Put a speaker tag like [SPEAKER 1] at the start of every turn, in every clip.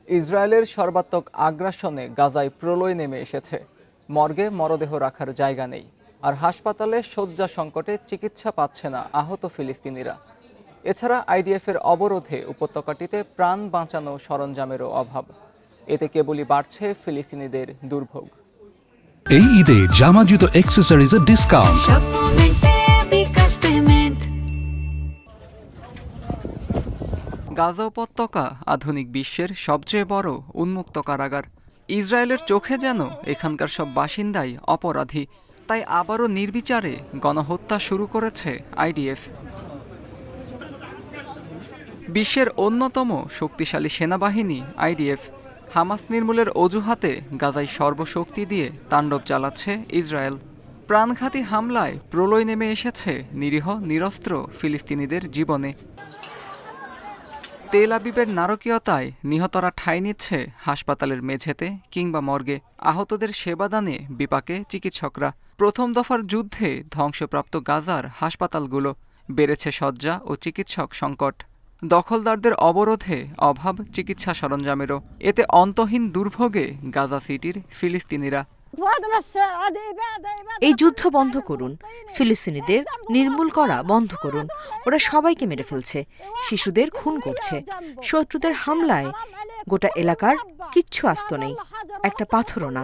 [SPEAKER 1] ইসরায়েলের সর্বাত্মক আগ্রাসনে গাজায় প্রলয় নেমে এসেছে। মর্গে মরদেহ রাখার জায়গা নেই, আর হাসপাতালে শয্যা সংকটে চিকিৎসা পাচ্ছে না আহত ফিলিস্তিনিরা। এছাড়া আইডিএফের অবরোধে উপত্যকাটিতে প্রাণ বাঁচানো সরঞ্জামেরও অভাব। এতে কেবলই বাড়ছে ফিলিস্তিনিদের দুর্ভোগ।
[SPEAKER 2] এই ঈদে জামা জুতো অ্যাক্সেসরিজের ডিসকাউন্ট।
[SPEAKER 1] গাজা উপত্যকা আধুনিক বিশ্বের সবচেয়ে বড় উন্মুক্ত কারাগার। ইসরায়েলের চোখে যেন এখানকার সব বাসিন্দাই অপরাধী। তাই আবারও নির্বিচারে গণহত্যা শুরু করেছে আইডিএফ। বিশ্বের অন্যতম শক্তিশালী সেনাবাহিনী আইডিএফ হামাস নির্মূলের অজুহাতে গাজায় সর্বশক্তি দিয়ে তাণ্ডব চালাচ্ছে ইসরায়েল। প্রাণঘাতী হামলায় প্রলয় নেমে এসেছে নিরীহ নিরস্ত্র ফিলিস্তিনিদের জীবনে। তেল আবিবের নারকীয়তায় নিহতরা ঠাঁই নিচ্ছে হাসপাতালের মেঝেতে কিংবা মর্গে। আহতদের সেবাদানে বিপাকে চিকিৎসকরা। প্রথম দফার যুদ্ধে ধ্বংসপ্রাপ্ত গাজার হাসপাতালগুলো, বেড়েছে শয্যা ও চিকিৎসক সংকট। দখলদারদের অবরোধে অভাব চিকিৎসা সরঞ্জামেরও। এতে অন্তহীন দুর্ভোগে গাজা সিটির ফিলিস্তিনিরা।
[SPEAKER 3] এই যুদ্ধ বন্ধ করুন, ফিলিস্তিনিদের নির্মূল করা বন্ধ করুন। ওরা সবাইকে মেরে ফেলছে, শিশুদের খুন করছে। শত্রুদের হামলায় গোটা এলাকার কিচ্ছু আস্ত নেই, একটা পাথরও না।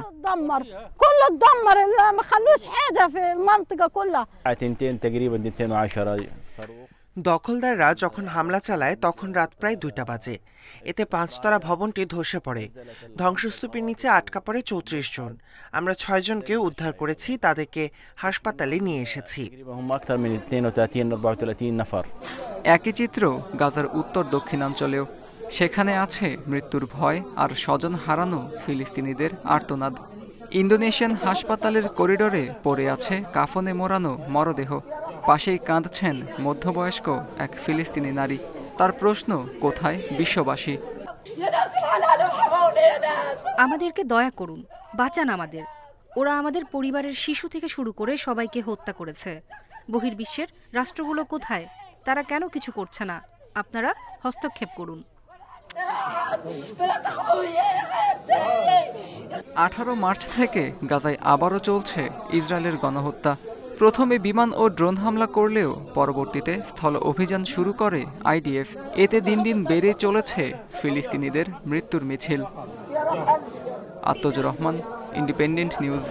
[SPEAKER 4] দখলদাররা যখন হামলা চালায় তখন রাত প্রায় 2টা বাজে। এতে 5তলা ভবনটি ধসে পড়ে। ধ্বংসস্তূপের নিচে আটকা পড়ে 34 জন। আমরা 6 জনকে উদ্ধার করেছি, তাদেরকে হাসপাতালে নিয়ে এসেছি।
[SPEAKER 1] একই চিত্র গাজার উত্তর দক্ষিণাঞ্চলেও। সেখানে আছে মৃত্যুর ভয় আর স্বজন হারানো ফিলিস্তিনিদের আর্তনাদ। ইন্দোনেশিয়ান হাসপাতালের করিডোরে পড়ে আছে কাফনে মোড়ানো মরদেহ। পাশেই কাঁদছেন মধ্যবয়স্ক এক ফিলিস্তিনি নারী। তার প্রশ্ন, কোথায় বিশ্ববাসী?
[SPEAKER 5] আমাদেরকে দয়া করুন, বাঁচান আমাদের। ওরা আমাদের পরিবারের শিশু থেকে শুরু করে সবাইকে হত্যা করেছে। বহির্বিশ্বের রাষ্ট্রগুলো কোথায়? তারা কেন কিছু করছে না? আপনারা হস্তক্ষেপ করুন।
[SPEAKER 1] 18 মার্চ থেকে গাজায় আবারও চলছে ইসরায়েলের গণহত্যা। প্রথমে বিমান ও ড্রোন হামলা করলেও পরবর্তীতে স্থল অভিযান শুরু করে আইডিএফ। এতে দিন দিন বেড়ে চলেছে ফিলিস্তিনিদের মৃত্যুর মিছিল। আত্মজুর রহমান, ইন্ডিপেন্ডেন্ট নিউজ।